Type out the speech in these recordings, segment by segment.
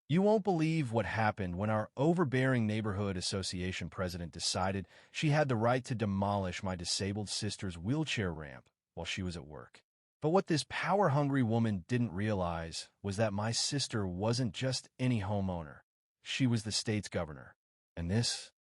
You won't believe what happened when our overbearing neighborhood association president decided she had the right to demolish my disabled sister's wheelchair ramp while she was at work. But what this power-hungry woman didn't realize was that my sister wasn't just any homeowner. She was the state's governor. And this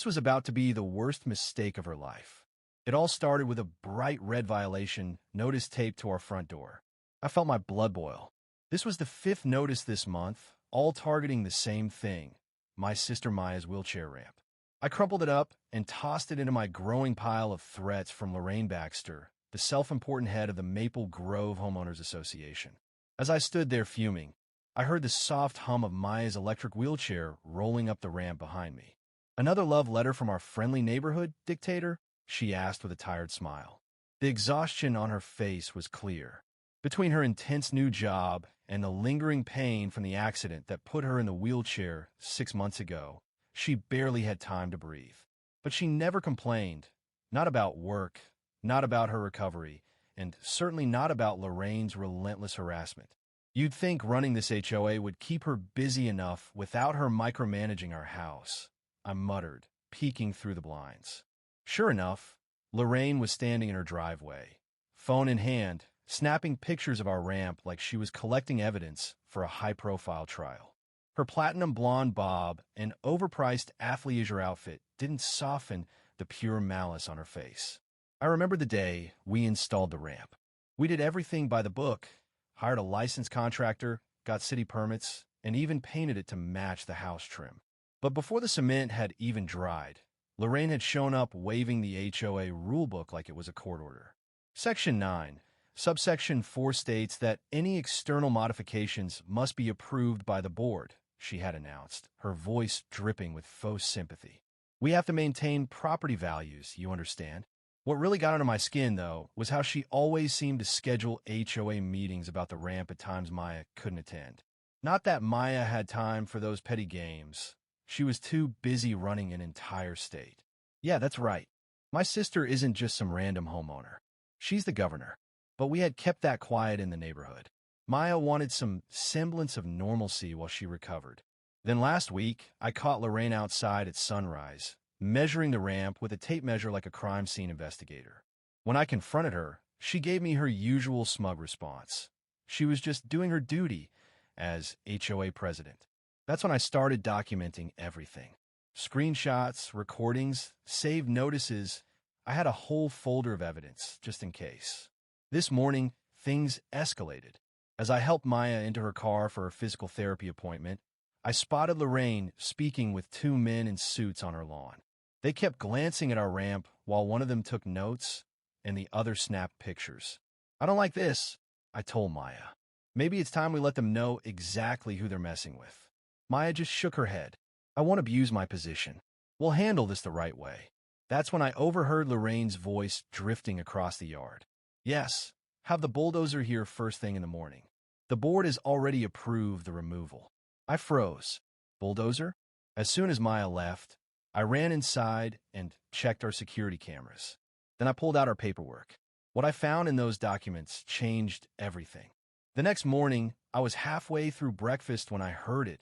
was about to be the worst mistake of her life. It all started with a bright red violation notice taped to our front door. I felt my blood boil. This was the 5th notice this month, all targeting the same thing, my sister Maya's wheelchair ramp. I crumpled it up and tossed it into my growing pile of threats from Lorraine Baxter, the self-important head of the Maple Grove Homeowners Association. As I stood there fuming, I heard the soft hum of Maya's electric wheelchair rolling up the ramp behind me. "Another love letter from our friendly neighborhood dictator?" she asked with a tired smile. The exhaustion on her face was clear. Between her intense new job and the lingering pain from the accident that put her in the wheelchair 6 months ago, she barely had time to breathe. But she never complained, not about work, not about her recovery, and certainly not about Lorraine's relentless harassment. You'd think running this HOA would keep her busy enough without her micromanaging our house, I muttered, peeking through the blinds. Sure enough, Lorraine was standing in her driveway, phone in hand, snapping pictures of our ramp like she was collecting evidence for a high-profile trial. Her platinum blonde bob and overpriced athleisure outfit didn't soften the pure malice on her face. I remember the day we installed the ramp. We did everything by the book, hired a licensed contractor, got city permits, and even painted it to match the house trim. But before the cement had even dried, Lorraine had shown up waving the HOA rulebook like it was a court order. Section 9, subsection 4 states that any external modifications must be approved by the board, she had announced, her voice dripping with faux sympathy. We have to maintain property values, you understand. What really got under my skin, though, was how she always seemed to schedule HOA meetings about the ramp at times Maya couldn't attend. Not that Maya had time for those petty games. She was too busy running an entire state. Yeah, that's right. My sister isn't just some random homeowner. She's the governor. But we had kept that quiet in the neighborhood. Maya wanted some semblance of normalcy while she recovered. Then last week, I caught Lorraine outside at sunrise, measuring the ramp with a tape measure like a crime scene investigator. When I confronted her, she gave me her usual smug response. She was just doing her duty as HOA president. That's when I started documenting everything. Screenshots, recordings, saved notices. I had a whole folder of evidence, just in case. This morning, things escalated. As I helped Maya into her car for her physical therapy appointment, I spotted Lorraine speaking with 2 men in suits on her lawn. They kept glancing at our ramp while one of them took notes and the other snapped pictures. "I don't like this," I told Maya. "Maybe it's time we let them know exactly who they're messing with." Maya just shook her head. "I won't abuse my position. We'll handle this the right way." That's when I overheard Lorraine's voice drifting across the yard. "Yes, have the bulldozer here first thing in the morning. The board has already approved the removal." I froze. Bulldozer? As soon as Maya left, I ran inside and checked our security cameras. Then I pulled out our paperwork. What I found in those documents changed everything. The next morning, I was halfway through breakfast when I heard it,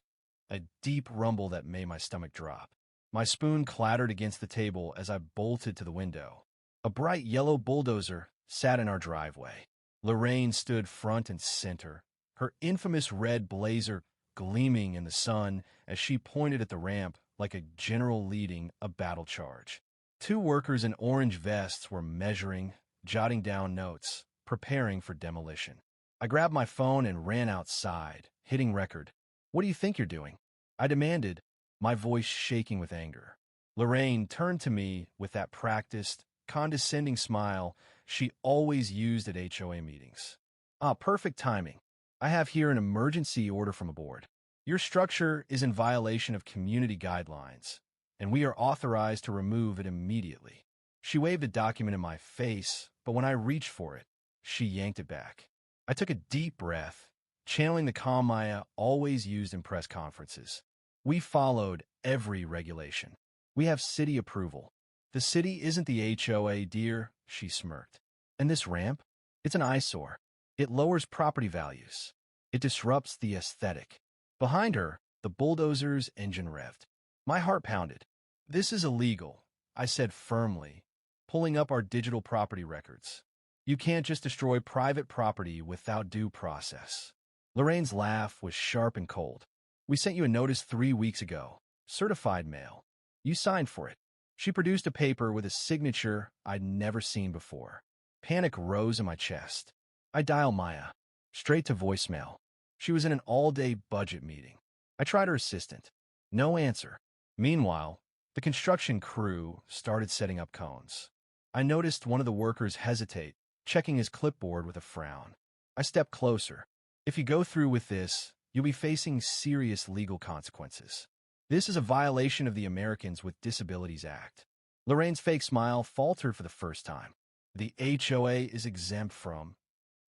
a deep rumble that made my stomach drop. My spoon clattered against the table as I bolted to the window. A bright yellow bulldozer sat in our driveway. Lorraine stood front and center, her infamous red blazer gleaming in the sun as she pointed at the ramp like a general leading a battle charge. 2 workers in orange vests were measuring, jotting down notes, preparing for demolition. I grabbed my phone and ran outside, hitting record. "What do you think you're doing?" I demanded, my voice shaking with anger. Lorraine turned to me with that practiced, condescending smile she always used at HOA meetings. "Ah, perfect timing. I have here an emergency order from a board. Your structure is in violation of community guidelines, and we are authorized to remove it immediately." She waved a document in my face, but when I reached for it, she yanked it back. I took a deep breath, channeling the calm Maya always used in press conferences. "We followed every regulation. We have city approval. The city isn't the HOA, dear," she smirked. "And this ramp? It's an eyesore. It lowers property values. It disrupts the aesthetic." Behind her, The bulldozer's engine revved. My heart pounded. "This is illegal," I said firmly, pulling up our digital property records. "You can't just destroy private property without due process." Lorraine's laugh was sharp and cold. "We sent you a notice 3 weeks ago. Certified mail. You signed for it." She produced a paper with a signature I'd never seen before. Panic rose in my chest. I dialed Maya. Straight to voicemail. She was in an all-day budget meeting. I tried her assistant. No answer. Meanwhile, the construction crew started setting up cones. I noticed one of the workers hesitate, checking his clipboard with a frown. I stepped closer. "If you go through with this, you'll be facing serious legal consequences. This is a violation of the Americans with Disabilities Act." Lorraine's fake smile faltered for the first time. "The HOA is exempt from..."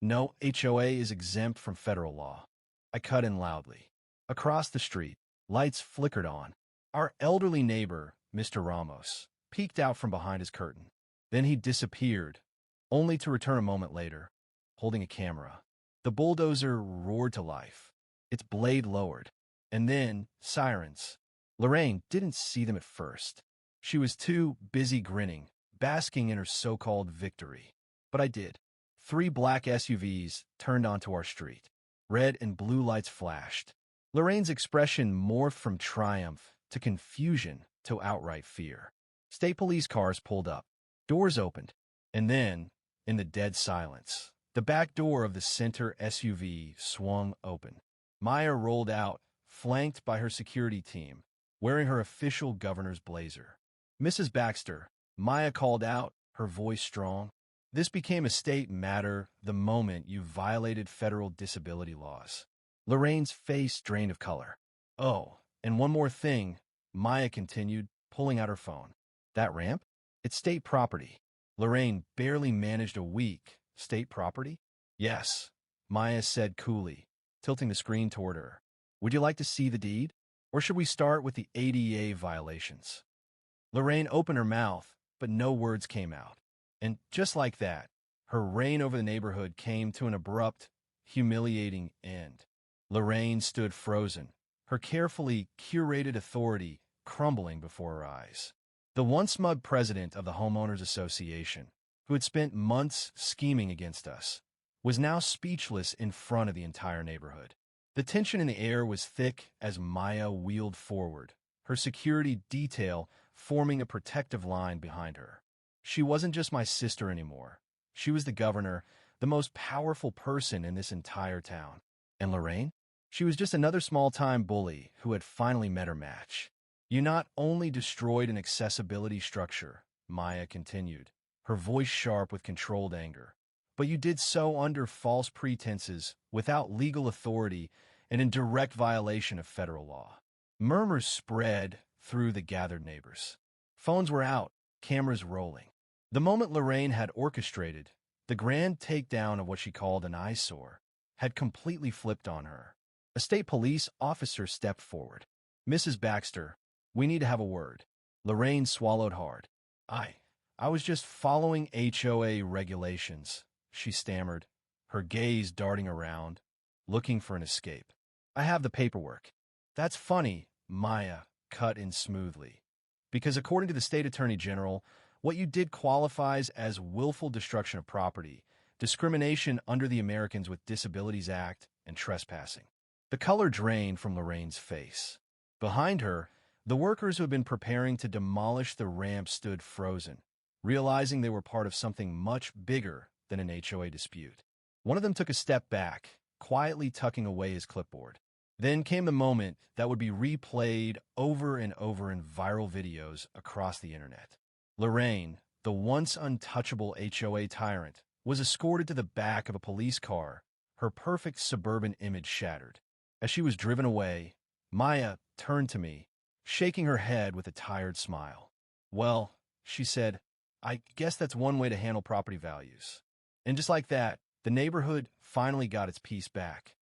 "No, HOA is exempt from federal law." I cut in loudly. Across the street, lights flickered on. Our elderly neighbor, Mr. Ramos, peeked out from behind his curtain. Then he disappeared, only to return a moment later, holding a camera. The bulldozer roared to life, its blade lowered. And then, sirens. Lorraine didn't see them at first. She was too busy grinning, basking in her so-called victory. But I did. 3 black SUVs turned onto our street. Red and blue lights flashed. Lorraine's expression morphed from triumph to confusion to outright fear. State police cars pulled up. Doors opened. And then, in the dead silence, the back door of the center SUV swung open. Maya rolled out, flanked by her security team, wearing her official governor's blazer. "Mrs. Baxter," Maya called out, her voice strong. "This became a state matter the moment you violated federal disability laws." Lorraine's face drained of color. "Oh, and one more thing," Maya continued, pulling out her phone. "That ramp? It's state property." Lorraine barely managed a week. "State property?" "Yes," Maya said coolly, tilting the screen toward her. "Would you like to see the deed? Or should we start with the ADA violations?" Lorraine opened her mouth, but no words came out. And just like that, her reign over the neighborhood came to an abrupt, humiliating end. Lorraine stood frozen, her carefully curated authority crumbling before her eyes. The once smug president of the Homeowners Association, who had spent months scheming against us, was now speechless in front of the entire neighborhood. The tension in the air was thick as Maya wheeled forward, her security detail forming a protective line behind her. She wasn't just my sister anymore. She was the governor, the most powerful person in this entire town. And Lorraine? She was just another small-time bully who had finally met her match. "You not only destroyed an accessibility structure," Maya continued, her voice sharp with controlled anger, "but you did so under false pretenses, without legal authority, and in direct violation of federal law." Murmurs spread through the gathered neighbors. Phones were out, cameras rolling. The moment Lorraine had orchestrated, the grand takedown of what she called an eyesore, had completely flipped on her. A state police officer stepped forward. "Mrs. Baxter, we need to have a word." Lorraine swallowed hard. I was just following HOA regulations," she stammered, her gaze darting around, looking for an escape. "I have the paperwork." "That's funny," Maya cut in smoothly, "because according to the state attorney general, what you did qualifies as willful destruction of property, discrimination under the Americans with Disabilities Act, and trespassing." The color drained from Lorraine's face. Behind her, the workers who had been preparing to demolish the ramp stood frozen, realizing they were part of something much bigger than an HOA dispute. One of them took a step back, quietly tucking away his clipboard. Then came the moment that would be replayed over and over in viral videos across the internet. Lorraine, the once untouchable HOA tyrant, was escorted to the back of a police car, her perfect suburban image shattered. As she was driven away, Maya turned to me, shaking her head with a tired smile. "Well," she said, "I guess that's one way to handle property values." And just like that, the neighborhood finally got its peace back.